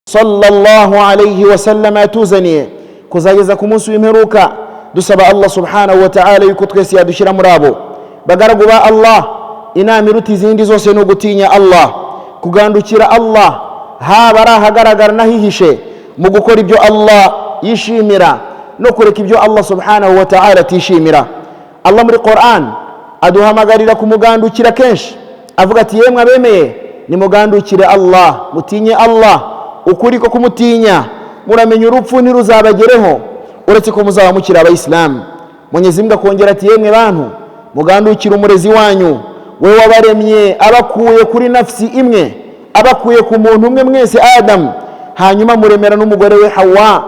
sallallahu alayhi wa sallam atuzaniye kuzageza ku munsi w'imperuka. Dusaba Allah subhanahu wa ta'ala yuko twese yadushira muri abo bagaragu ba Allah. Inama iruta izindi zose no gutinya Allah, kugandukira Allah haba ari ahagaragara n'ahihishe, mu gukora ibyo Allah yishimira no kureka ibyo Allah subhanahu wa ta'ala atishimira. Allah muri Qur'an aduhamagarira kumugandukira kenshi, avuga ati yemwe abemeye nimugandukire Allah, mutinye Allah. Ukuri ko kumutinya muramenye urupfu ntiruzabagereho uretse ko muzaba mukira abayisilamu. Mwenyezi Mungu akongera ati yemwe bantu mugandukire umurezi wanyu, we wabaremye abakuye kuri nafsi imwe, abakuye ku muntu umwe mwese Adam, hanyuma muremera n'umugore we Hawa,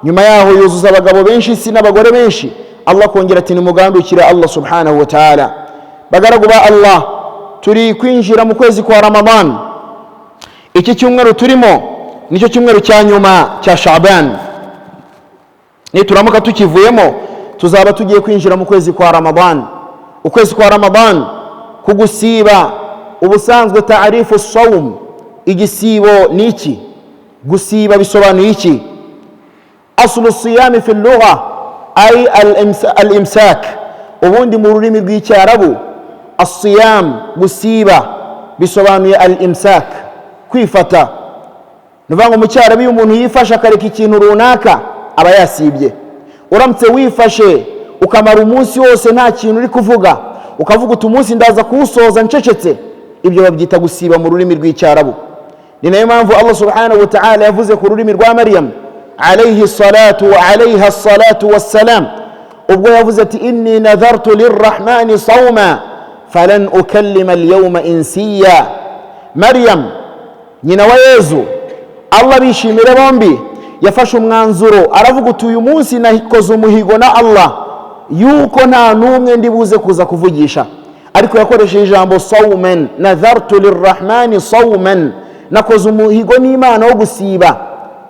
nyuma yaho yuzuza abagabo benshi si n'abagore benshi. Allah akongera ati nimugandukire Allah subhanahu wa ta'ala. Bagaragu ba Allah, turi kwinjira mu kwezi kwa Ramadan. Iki cyumweru turimo nicyo cyumweru cya nyuma cya Sha'ban. Nituramuka tukivuyemo tuzaba tugiye kwinjira mu kwezi kwa Ramadan. Ukwezi kwa Ramadan kugusiba, ubusanzwe taarifu sawm, igisibo niki? Gusiba bisobanuye iki? Aslu siyami fi lugha ay al-imsak. Ubundi mu rurimi rw'icyarabu as-siyam, gusiba bisobanuye al-imsak, kwifata. Nuvango mu cyarabu iyo umuntu yifasha akareka ikintu runaka aba yasibye. Uramutse wifashe ukamara umunsi wose nta kintu uri kuvuga, ukavuga uti umunsi ndaza kuwusoza ncecetse, ibyo babyita gusiba mu rurimi rw'icyarabu. Ni nayo mpamvu Allah subhanahu wa ta'ala yavuze ku rurimi rwa Maryam alayhi salatu wa alayha salatu wassalam, ubwo yavuze ati inni nadhartu lirrahmani sawma falan ukallima alyawma insiya. Maryam nyina wa Yezu, Allah bishimire bombi, yafashe umwanzuro aravuga uti uyu munsi nakoze umuhigo na Allah yuko nta numwe ndibuze kuza kuvugisha, ariko yakoresheje ijambo sawman. Nadhartu lirrahmani sawman, nakoze umuhigo n'Imana wo gusiba.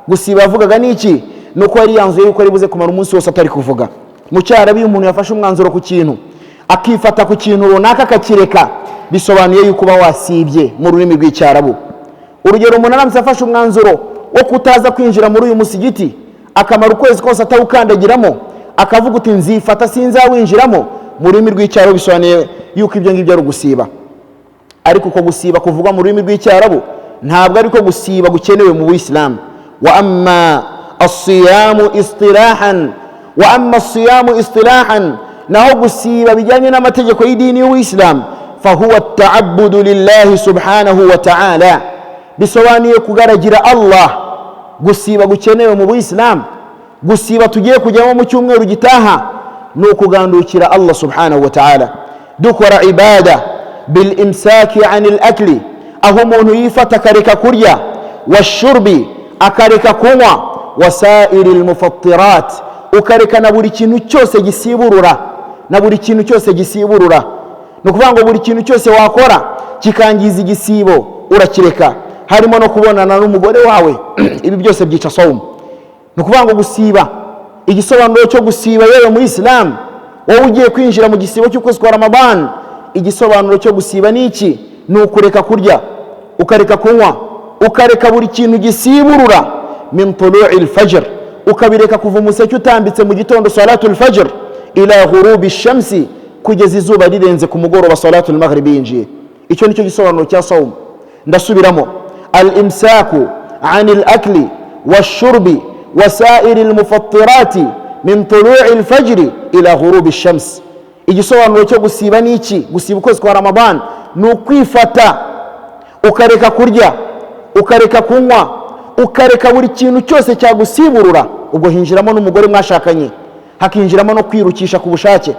Gusiba avugaga niki? Nuko yari yanzuye yuko aribuze kumara umunsi wose atari kuvuga. Mu cyarabu iyo umuntu yafashe umwanzuro ku kintu akifata ku kintu runaka akakireka, bisobanuye yuko uba wasibye mu rurimi rw'icyarabu. Urugero, umuntu aramutse afashe umwanzuro wo kutaza kwinjira muri uyu musigiti akamara ukwezi kose atawukandagiramo, akavuga uti nzifata sinzawinjiramo, mu rurimi rw'icyarabu bisobanuye yuko ibyo ngibyo ari gusiba. Ariko uko gusiba kuvugwa mu rurimi rw'icyarabu ntabwo ariko gusiba gukenewe mu Islam. Wa amma as-siyamu istilahan, naho gusiba bijyanye n'amategeko y'idini y'Islam, fahuwa at-ta'abbudu lillahi subhanahu wa ta'ala, bisobanuye kugaragira Allah. Gusiba gukenewe mu Islam, gusiba tugiye kujyamo mu cyumweru gitaha, ni ukugandukira Allah subhanahu wa ta'ala. Dukora ibada bil imsaki anil akli, aho umuntu yifata akareka kurya, washurbi akareka kunywa, wasairil mufattirat, ukareka na buri kintu cyose gisiburura, na buri kintu cyose gisiburura. Ni ukuvuga ngo buri kintu cyose wakora kikangiza igisibo urakireka, harimo no kubonana n'umugore wawe. Ibi byose byica sawm. Ni ukuvuga ngo gusiba, igisobanuro cyo gusiba yewe mu Islam, wowe ugiye kwinjira mu gisibo cy'ukwezi kwa Ramadan, igisobanuro cyo gusiba ni iki? Ni ukureka kurya, ukareka kunywa, ukareka buri kintu gisiburura. Min tulu'il fajr, ukabireka kuva umuseke utambitse mu gitondo salatul fajr ila ghurubi shamsi, kugeza izuba rirenze ku mugoroba salatul maghrib yinjiye. Icyo nicyo gisobanuro cya sawm. Ndasubiramo: al-imsaku anil akli washurbi wasairil mufattirati min tulu'il fajr ila ghurubi shams. Igisobanuro cyo gusiba ni iki? Gusiba ukwezi kwa Ramadan ni ukwifata ukareka kurya, ukareka kunywa, ukareka buri kintu cyose cyagusiburura. Ubwo hinjiramo n'umugore mwashakanye, hakinjiramo no kwirukisha ku bushake,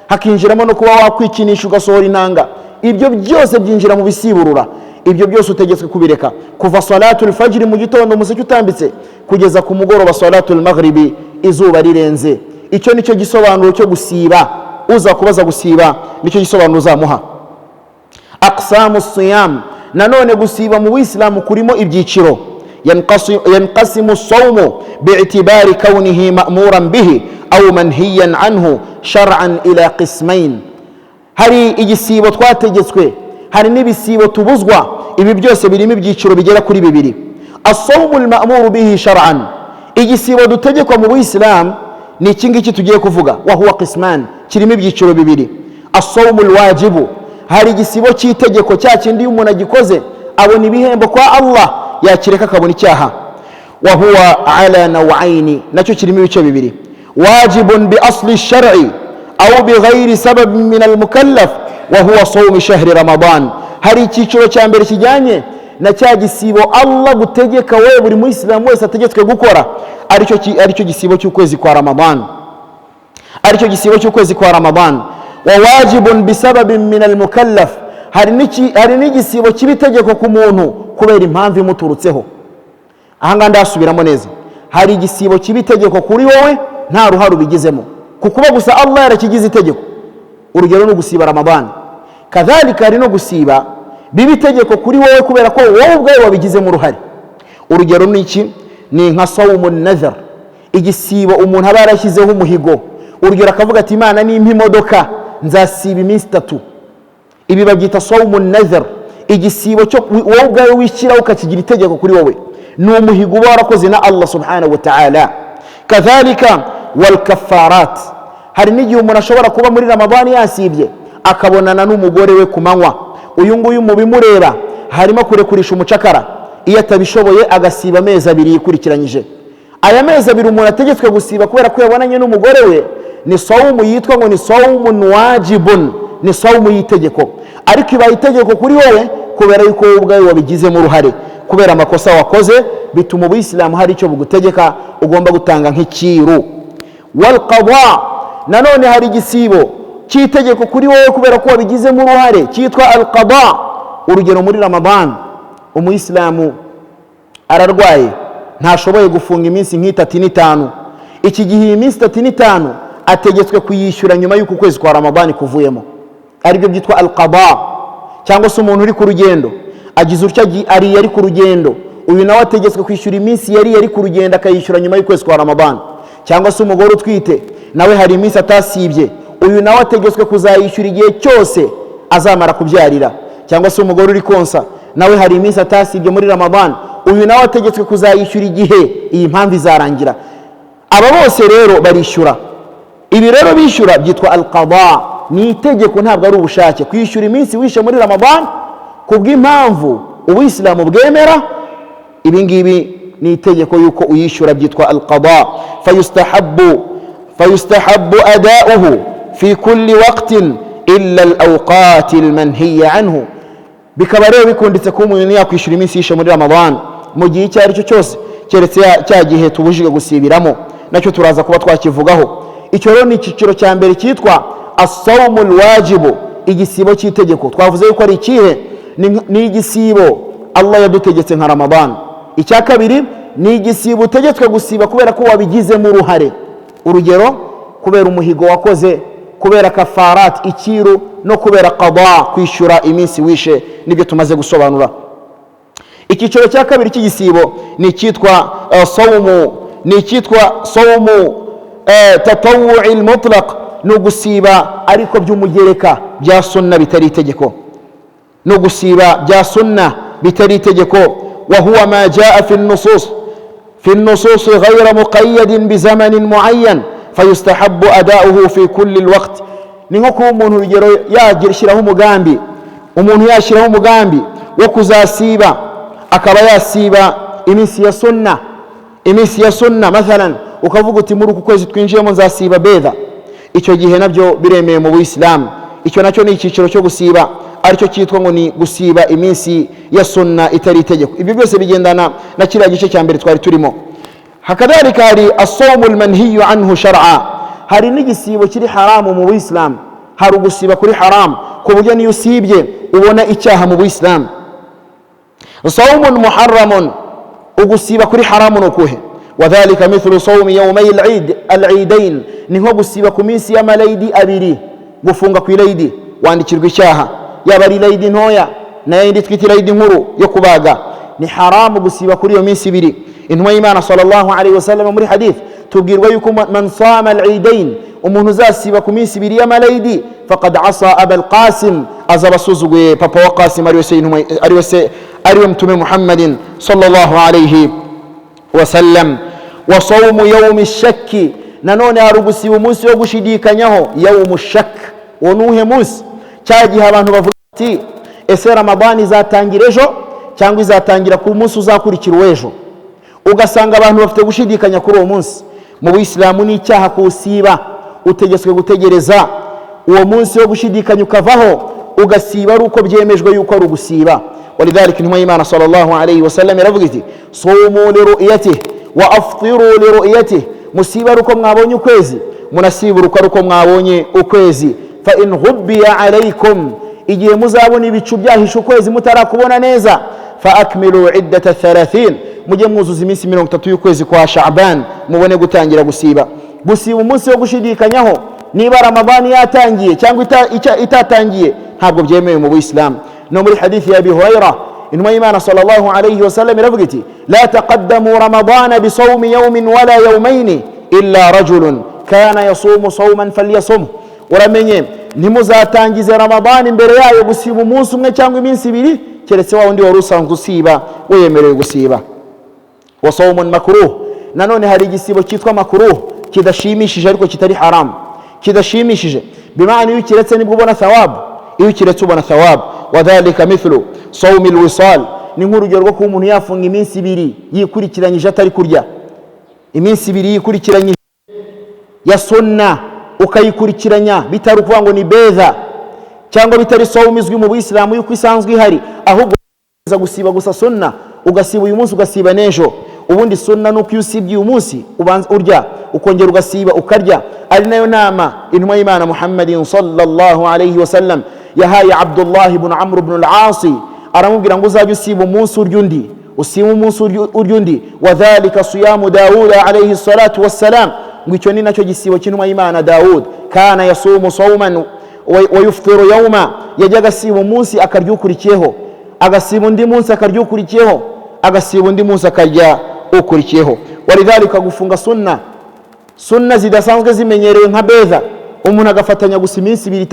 hakinjiramo no kuba wakwikinisha ugasohora intanga. Ibyo byose byinjira mu bisiburura. Ibyo byose utegetswe kubireka kuva salatul fajr mu gitondo umuseke utambitse kugeza ku mugoroba salatul maghribi izuba rirenze. Icyo nicyo gisobanuro cyo gusiba. Uza kubaza gusiba nicyo gisobanuro uzamuha. Aqsamu siyam, nanone gusiba mu Islam kurimo ibyiciro. Yanqasimu as-sawmu bi'tibari kawnihi ma'muran bihi aw manhiyan anhu shar'an ila qismain. Hari igisibo twategetswe, hari n'ibisibo tubuzwa. Ibi byose birimo ibyiciro bigera kuri bibiri. as-sawmu al-ma'muru bihi shar'an, igisibo dutegekwa mu Islam ni iki ngiki tugiye kuvuga. Wa huwa qisman, kirimo ibyiciro bibiri. As-sawmu al-wajibu, hari igisibo cy'itegeko cya kindi iyo umuntu agikoze abona ibihembo kwa Allah, yakireka akabona icyaha. Wa huwa ala naw'aini, nacyo kirimo ibice bibiri. Wajibun bi asli ash-shar'i aw bi ghayri sabab min al-mukallaf wa huwa sawm shahri ramadan. Hari icyiciro cya mbere kijyanye na cya gisibo Allah gutegeka wewe buri muislamu wese ategetswe gukora, aricyo gisibo cy'ukwezi kwa Ramadan, aricyo gisibo cy'ukwezi kwa Ramadan. Wa wajibun bi sababin min al-mukallaf, hari n'igisibo cy'ibitegeko ku muntu kubera impamvu imuturutseho. Ahanga ndasubiramo neza, hari igisibo cy'ibitegeko kuri wowe nta ruhare ubigizemo, kukuba gusa Allah yarakigize itegeko. Urugero no gusiba Ramadan, kadhalika hari no gusiba bibitegeko kuri wowe kubera ko wowe ubwawe wabigizemo uruhare. Urugero ni iki? Ni nka sawmun nadhar, igisibo umuntu aba yarashyizeho umuhigo. Urugero akavuga ati Imana nimpa imodoka nzasiba iminsi 3. Ibi babyita sawmun nadhar, igisibo cyo wowe ubwawe wishyiraho ukakigira itegeko kuri wowe, ni umuhigo uba warakoze na Allah subhanahu wa ta'ala. Kadhalika wal kaffarat, hari n'igihe umuntu ashobora kuba muri Ramadani yasibye akabonana n'umugore we ku manywa. Uyu nguyu mu bimureba harimo kurekurisha umucakara, iyo atabishoboye agasiba amezi 2 yikurikiranyije. Aya mezi 2 umuntu ategetswe gusiba kubera ko yabonanye n'umugore we, ni sawmu yitwa ngo ni sawmun wajibun, ni sawmu y'itegeko. Ariko ibaye itegeko kuri wowe kubera yuko wowe ubwawe wabigizemo uruhare, kubera amakosa wakoze bituma ubuyisilamu hari icyo bugutegeka ugomba gutanga nk'ikiru. Wal qada, nanone hari igisibo cy'itegeko kuri wowe kubera ko wabigizemo uruhare cyitwa al qada. Urugero muri Ramadan umuyisilamu ararwaye, ntashoboye gufunga iminsi nk'itatu. Iki gihe iminsi 35 ategetswe kuyishyura nyuma y'uko ukwezi kwa Ramadan kuvuyemo, aribyo byitwa al qada. Cyangwa se umuntu uri ku rugendo agize utya ari ku rugendo, uyu nawe ategetswe kwishyura iminsi yari ku rugendo akayishyura nyuma y'ukwezi kwa Ramadan. Cyangwa se umugore utwite nawe hari iminsi atasibye, uyu nawe ategetswe kuzayishyura igihe cyose azamara kubyarira. Cyangwa se umugore uri konsa nawe hari iminsi atasibye muri Ramadan, uyu nawe ategetswe kuzayishyura igihe iyi mpamvu izarangira. Aba bose rero barishyura. Ibi rero bishyura byitwa al-qada, ni itegeko ntabwo ari ubushake. Kwishyura iminsi wishe muri Ramadan kubw'impamvu ubuyisilamu bwemera, ibi ngibi ni itegeko yuko uyishyura, byitwa al-qada. Fayustahabbu ada'uhu fi kulli waqtin illa al-awqat al-manhiya anhu. Bikaba rero bikunditse ko umuntu yakwishyura iminsi yishe muri Ramadan mu gihe icyo ari cyo cyose, keretse cya gihe tubujije gusibiramo, nacyo turaza kuba twakivugaho. Icyo rero ni icyiciro cya mbere cyitwa as-sawmu al-wajibu, igisibo cy'itegeko. Twavuze yuko ari ikihe? Ni igisibo Allah yadutegetse nka Ramadan. Icya kabiri ni igisibo utegetswe gusiba kubera ko wabigizemo uruhare. Urugero kubera umuhigo wakoze, kubera kafarat ikiru, no kubera qada kwishyura iminsi wishe, nibyo tumaze gusobanura. Icyiciro cya kabiri cy'igisibo ni cyitwa sawmu tatawu'i al-mutlaq, no gusiba ariko by'umugereka bya sunna bitari itegeko, no gusiba bya sunna bitari itegeko. Wa huwa ma jaa fi an-nusus ghayra muqayyad bi zamanin muayyan fayustahabbu ada'uhu fi kulli al-waqt. Ni nko kuba umuntu urugero yashyiraho umugambi, umuntu yashyiraho umugambi wo kuzasiba, akaba yasiba iminsi ya sunna mathalan, ukavuga uti muri uku kwezi twinjiyemo nzasiba bedha. Icyo gihe nabyo biremeye mu Islam. Icyo nacyo ni icyiciro cyo gusiba, aricyo cyitwa ngo ni gusiba iminsi ya sunna itari itegeko. Ibyo byose bigendana na kiriya gice cya mbere twari turimo. Hakadhalika hari as-sawmu al-manhiyu anhu shar'a, hari n'igisibo kiri haramu mu Islam. Hari ugusiba kuri haram ku buryo niyo usibye ubona icyaha mu Islam. Sawmun muharramun, ugusiba kuri haramu nukuhe? Wadhalika mithlu sawmi yawmay al-eidain, ni nko gusiba ku minsi y'amalayidi 2. Gufunga ku ilayidi wandikirwa icyaha, yaba ari ilayidi ntoya na yindi twita ilayidi nkuru yo kubaga. Ni haramu gusiba kuri iyo minsi 2. Intumwa y'Imana sallallahu alayhi wasallam muri hadith tubwirwa yuko man sama al-eidain, umuntu uzasiba ku minsi 2 y'amalayidi, faqad asa Abul Qasim, azaba asuzuguye papa wa Qasim, ariwe Mtume Muhammadin sallallahu alayhi wasallam. Wa sawmu yawmi shakki, nanone hari ugusiba umunsi wo gushidikanyaho. Yawmu shak, uwo nuhe munsi? Cya gihe abantu bavuga ati ese Ramadani izatangira ejo cyangwa izatangira ku munsi uzakurikira uw'ejo, ugasanga abantu bafite gushidikanya kuri uwo munsi. Mu Buyisilamu ni icyaha kuwusiba, utegetswe gutegereza uwo munsi wo gushidikanya ukavaho ugasiba ari uko byemejwe yuko ari ugusiba. Walidhalika intumwa y'Imana sallallahu alayhi wasallam iravuga iti sumu liruyatihi wa aftiru liruyatihi, musiba ari uko mwabonye ukwezi, munasibura uko ari uko mwabonye ukwezi. Fa in ghubbiya alaykum, igihe muzabona ibicu byahisha ukwezi mutarakubona neza, fa akmilu iddata 30, mujye mwuzuza iminsi 30 y'ukwezi kwa Sha'ban, mubone gutangira gusiba. Gusiba umunsi wo gushidikanyaho niba Ramadani yatangiye cyangwa itatangiye ntabwo byemewe mu Buyisilamu. No muri hadithi ya Abi Hurairah intumwa y'Imana sallallahu alayhi wasallam iravuga iti la taqaddamu Ramadana bi sawmi yawmin wala yawmayn illa rajulun kana yasumu sawman falyasum, uramenye ntimuzatangize Ramadani imbere yayo gusiba umunsi umwe cyangwa iminsi ibiri keretse wa wundi wari usanzwe usiba wemerewe gusiba. Wa sawmun makruh, nanone hari igisibo cyitwa makruh kidashimishije ariko kitari haram, kidashimishije bimaana iyo kiretse nibwo ubona thawab, iyo kiretse ubona thawab. Wadhalika mithlu sawmi alwisal, ni nk'urugero rwo kuba umuntu yafunga iminsi ibiri yikurikiranyije atari kurya, iminsi ibiri yikurikiranyije ya sunna ukayikurikiranya bitari ukuvuga ngo ni bedha cyangwa bitari sawmu izwi mu Buyisilamu yuko isanzwe ihari, ahubwo gusiba gusa sunna, ugasiba uyu munsi ugasiba n'ejo. Ubundi sunna nuko iyo usibye uyu munsi ubanza urya ukongera ugasiba ukarya. Ari nayo nama intumwa y'Imana Muhammadin sallallahu alayhi wasallam yahaye Abdullah ibn Amr ibn al-As, aramubwira ngo uzajye usiba umunsi urya undi, usiba umunsi urya undi. Wadhalika siyamu Daud alayhi salatu wassalam, ngo icyo ni nacyo gisibo cy'intumwa y'Imana Daud. Kana yasumu sawman wa yuftiru yawma, yajyaga asiba umunsi akarya ukurikiyeho, agasiba undi munsi akarya ukurikiyeho, agasiba undi munsi akarya ukurikiyeho. Walidhalika gufunga sunna zidasanzwe zimenyerewe nka bedha, umuntu agafatanya gusa iminsi ibiri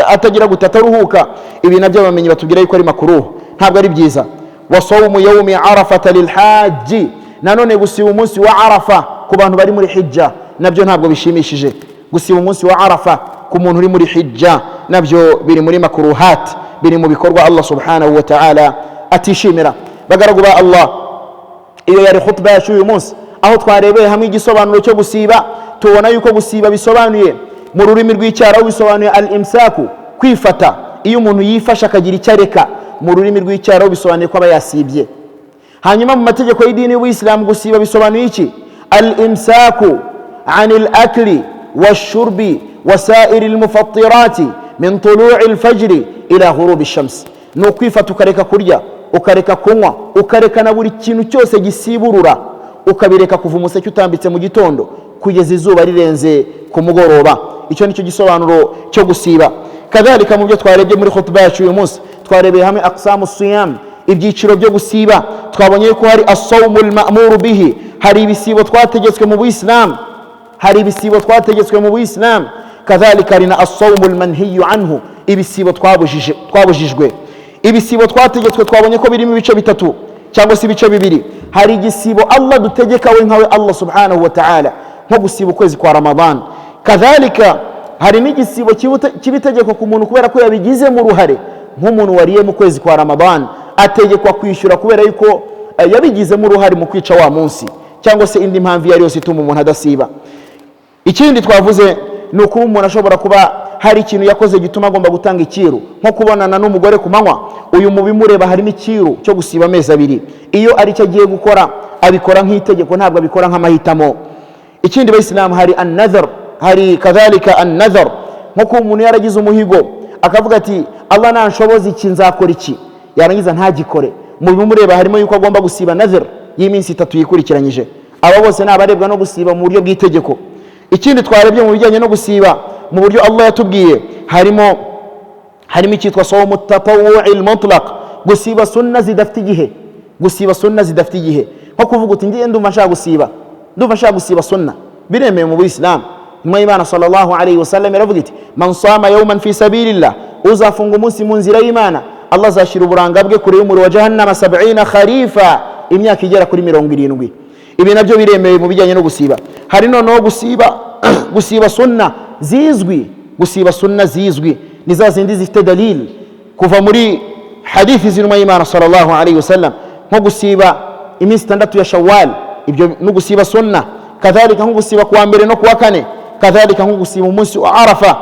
atagira gutataruhuka, ibi nabyo abamenyi batubwira yuko ari makruh, ntabwo ari byiza. Wa sawmu yawmi arafata lilhaji, nanone gusiba umunsi wa Arafa ku bantu bari muri hijja nabyo ntabwo bishimishije. Gusiba umunsi wa Arafa ku muntu uri muri hijja nabyo biri muri makruhat, biri mu bikorwa Allah subhanahu wa ta'ala atishimira. Bagaragu ba Allah, iyo yari khutba yacu uyu munsi aho twarebeye hamwe igisobanuro cyo gusiba, tubona yuko gusiba bisobanuye mu rurimi rw'icyarabu bisobanuye al-imsaku, kwifata. Iyo umuntu yifasha akagira icyo areka, mu rurimi rw'icyarabu bisobanuye ko aba yasibye. Hanyuma mu mategeko y'idini y'Ubuyisilamu gusiba bisobanuye iki? Al-imsaku anil akli washurbi wasairi almufattirati min tulu'i alfajri ila ghurubi shams, ni ukwifata ukareka kurya, ukareka kunywa, ukareka na buri kintu cyose gisiburura, ukabireka kuva umuseke utambitse mu gitondo kugeza izuba rirenze ku mugoroba. Icyo nicyo gisobanuro cyo gusiba. Kadhalika mu byo twarebye muri khutba yacu uyu munsi twarebeye hamwe aqsamu siyam, ibyiciro byo gusiba. Twabonye ko hari as-sawmul ma'muru bihi, hari ibisibo twategetswe mu Buyisilamu, hari ibisibo twategetswe mu Buyisilamu. Kadhalika hari na as-sawmul manhiyu anhu, ibisibo twabujijwe. Ibisibo twategetswe twabonye ko birimo ibice bitatu cyangwa se ibice bibiri. Hari igisibo Allah dutegeka we nkawe Allah subhanahu wa ta'ala, nko gusiba ukwezi kwa Ramadan. Kadhalika hari n'igisibo kibitegeko ku muntu kubera ko yabigize mu ruhare, nk'umuntu wariye mu kwezi kwa Ramadan ategekwa kwishyura kubera yuko yabigize mu ruhare mu kwica wa munsi, cyangwa se indi mpamvu yari yose ituma umuntu adasiba. Ikindi twavuze ni uko umuntu ashobora kuba hari ikintu yakoze gituma agomba gutanga ikiru, nko kubonana n'umugore ku manywa. Uyu mubimureba harimo ikiru cyo gusiba amezi abiri. Iyo ari cyo agiye gukora abikora nk'itegeko, ntabwo abikora nk'amahitamo. Ikindi Bayisilamu hari an-nadhr, hari kadhalika an-nadhr, nko umuntu yaragize umuhigo akavuga ati Allah nanshoboza iki nzakora iki, yarangiza ntagikore. Mubimureba harimo yuko agomba gusiba nadhr y'iminsi 3 yikurikiranyije. Aba bose nabarebwa no gusiba mu buryo bw'itegeko. Ikindi twarebye mu bijyanye no gusiba mu buryo Allah yatubwiye harimo icyitwa sawmu tatawu'il mutlaq, gusiba sunna zidafite igihe. Gusiba sunna zidafite igihe, nko kuvuga uti ngiye ndumva nshaka gusiba sunna, biremewe mu Buyisilamu. Intumwa y'Imana sallallahu alayhi wasallam iravuga iti man sama yawman fi sabilillah, uzafunga umunsi mu nzira y'Imana Allah azashyira uburanga bwe kure y'umuriro wa jahannama 70 kharifa, imyaka igera kuri 70. Ibi nabyo biremewe mu bijyanye no gusiba. Hari noneho gusiba sunna zizwi, gusiba sunna zizwi ni za zindi zifite dalil kuva muri hadithi z'intumwa y'Imana sallallahu alayhi wasallam, nko gusiba iminsi 6 ya Shawwal, ibyo no gusiba sunna. Kadhalika nko gusiba kuwa mbere no kuwa kane, kadhalika nko gusiba umunsi wa Arafa,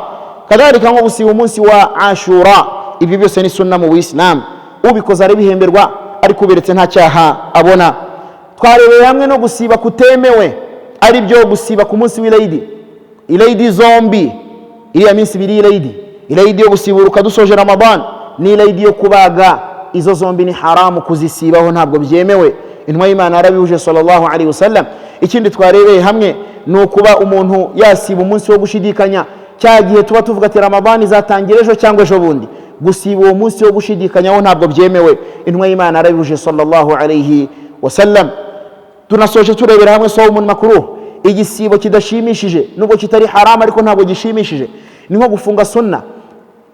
kadhalika nko gusiba umunsi wa Ashura. Ibyo byose ni sunna mu Islam, ubikoze arabihemberwa, ariko uberetse nta cyaha abona. Twarebeye hamwe no gusiba kutemewe, ari byo gusiba ku munsi w'Eid, Eid zombi, iriya minsi ibiri Eid yo gusiburuka dusoje Ramadan ni Eid yo kubaga, izo zombi ni haramu kuzisibaho, ntabwo byemewe. Intumwa y'Imana yarabihuje sallallahu alayhi wasallam. Ikindi twarebeye hamwe ni ukuba umuntu yasiba umunsi wo gushidikanya, cya gihe tuba tuvuga ati Ramadan izatangira ejo cyangwa ejo bundi, gusiba uwo munsi wo gushidikanyaho ntabwo byemewe. Intumwa y'Imana yarabihuje sallallahu alayhi wasallam. Tunasoje turebera hamwe sawmun makruh, igisibo kidashimishije nubwo kitari haramu ariko ntabwo gishimishije, ni nko gufunga sunna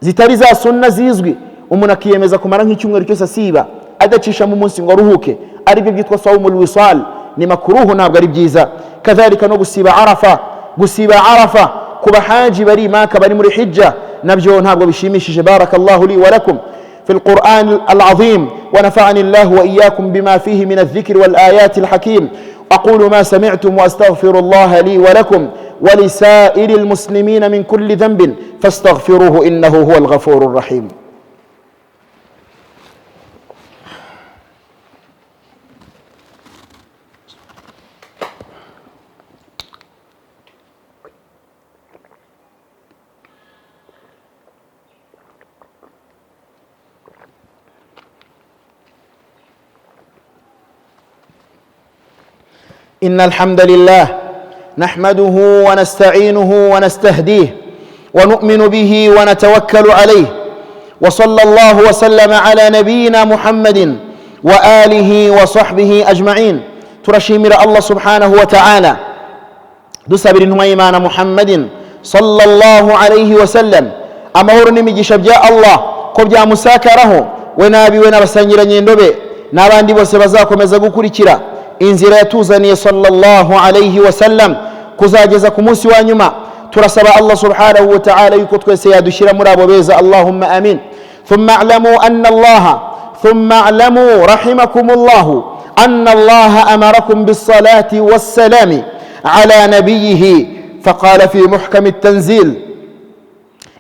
zitari za sunna zizwi. Umuntu akiyemeza kumara nk'icyumweru cyose asiba adacisha mu munsi ngo aruhuke, ari byo byitwa sawmul wisal, ni makruh, ntabwo ari byiza. Kadhalika no gusiba Arafa ku bahaji bari Maka, bari muri hijja, nabyo ntabwo bishimishije. Barakallahu li wa lakum في القرآن العظيم ونفعني الله وإياكم بما فيه من الذكر والآيات الحكيم. أقول ما سمعتم وأستغفر الله لي ولكم ولسائر المسلمين من كل ذنب فاستغفروه إنه هو الغفور الرحيم. إن الحمد لله نحمده ونستعينه ونستهديه ونؤمن به ونتوكل عليه، وصلى الله وسلم على نبينا محمد وآله وصحبه أجمعين. ترشيمر الله سبحانه وتعالى دسبر إيمان محمد صلى الله عليه وسلم أمورني مجيشب جاء الله قبجا مساكره ونابي ونبسنجر نيندوبي ناباندي وسبزاكم يزاقو كريكرا inzira yatuzaniye sallallahu alayhi wasallam kuzageza ku munsi wa nyuma. Turasaba Allah subhanahu wa ta'ala yuko twese yadushira muri abo beza, Allahumma amin. Thumma a'lamu rahimakumullah anna Allah amarakum bis-salati was-salami ala nabiyhi faqala fi muhkam at-tanzil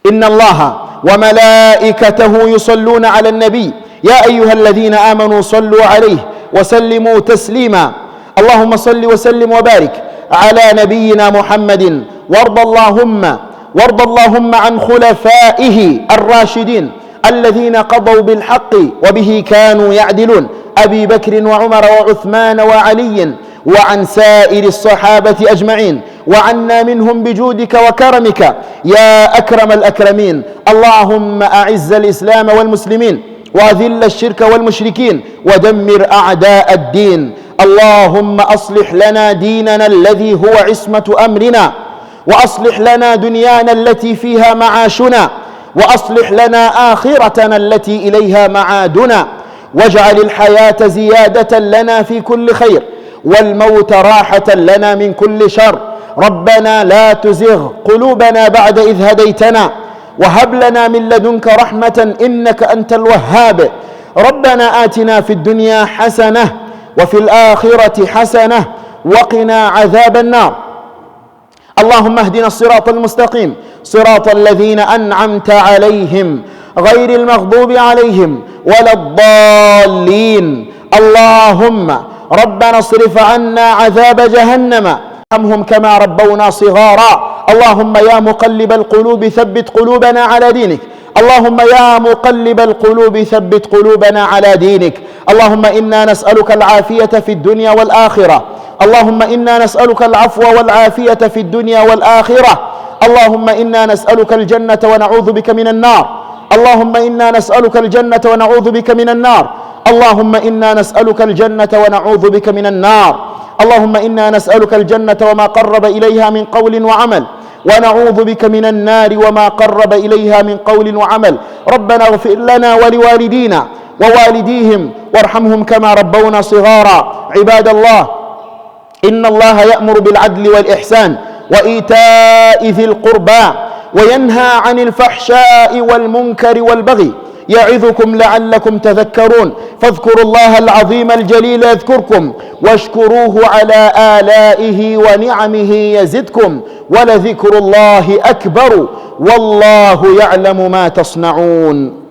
inna Allah wa malaikatahu yusalluna ala an-nabi ya ayyuhalladhina amanu sallu alayhi وسلموا تسليما. اللهم صل وسلم وبارك على نبينا محمد، وارض اللهم عن خلفائه الراشدين الذين قضوا بالحق وبه كانوا يعدلون، أبي بكر وعمر وعثمان وعلي، وعن سائر الصحابة أجمعين، وعنا منهم بجودك وكرمك يا أكرم الأكرمين. اللهم أعز الإسلام والمسلمين وأذل الشرك والمشركين ودمر أعداء الدين. اللهم أصلح لنا ديننا الذي هو عصمة أمرنا، وأصلح لنا دنيانا التي فيها معاشنا، وأصلح لنا آخرتنا التي إليها معادنا، واجعل الحياة زيادة لنا في كل خير والموت راحة لنا من كل شر. ربنا لا تزغ قلوبنا بعد إذ هديتنا وهب لنا من لدنك رحمة إنك أنت الوهاب. ربنا آتنا في الدنيا حسنة وفي الآخرة حسنة وقنا عذاب النار. اللهم اهدنا الصراط المستقيم، صراط الذين أنعمت عليهم غير المغضوب عليهم ولا الضالين. اللهم ربنا اصرف عنا عذاب جهنم ارحمهم كما ربونا صغارا. اللهم يا مقلب القلوب ثبت قلوبنا على دينك. اللهم يا مقلب القلوب ثبت قلوبنا على دينك. اللهم إنا نسألك العافية في الدنيا والآخرة. اللهم إنا نسألك العفو والعافية في الدنيا والآخرة. اللهم إنا نسألك الجنة ونعوذ بك من النار. اللهم إنا نسألك الجنة ونعوذ بك من النار. اللهم إنا نسألك الجنة ونعوذ بك من النار. اللهم إنا نسألك الجنة وما قرب إليها من قول وعمل. ونعوذ بك من النار وما قرب إليها من قول وعمل. ربنا اغفر لنا ولوالدينا ووالديهم وارحمهم كما ربونا صغارا. عباد الله، إن الله يأمر بالعدل والإحسان وإيتاء ذي القربى وينهى عن الفحشاء والمنكر والبغي يعظكم لعلكم تذكرون. فاذكروا الله العظيم الجليل يذكركم واشكروه على آلائه ونعمه يزدكم ولذكر الله أكبر والله يعلم ما تصنعون.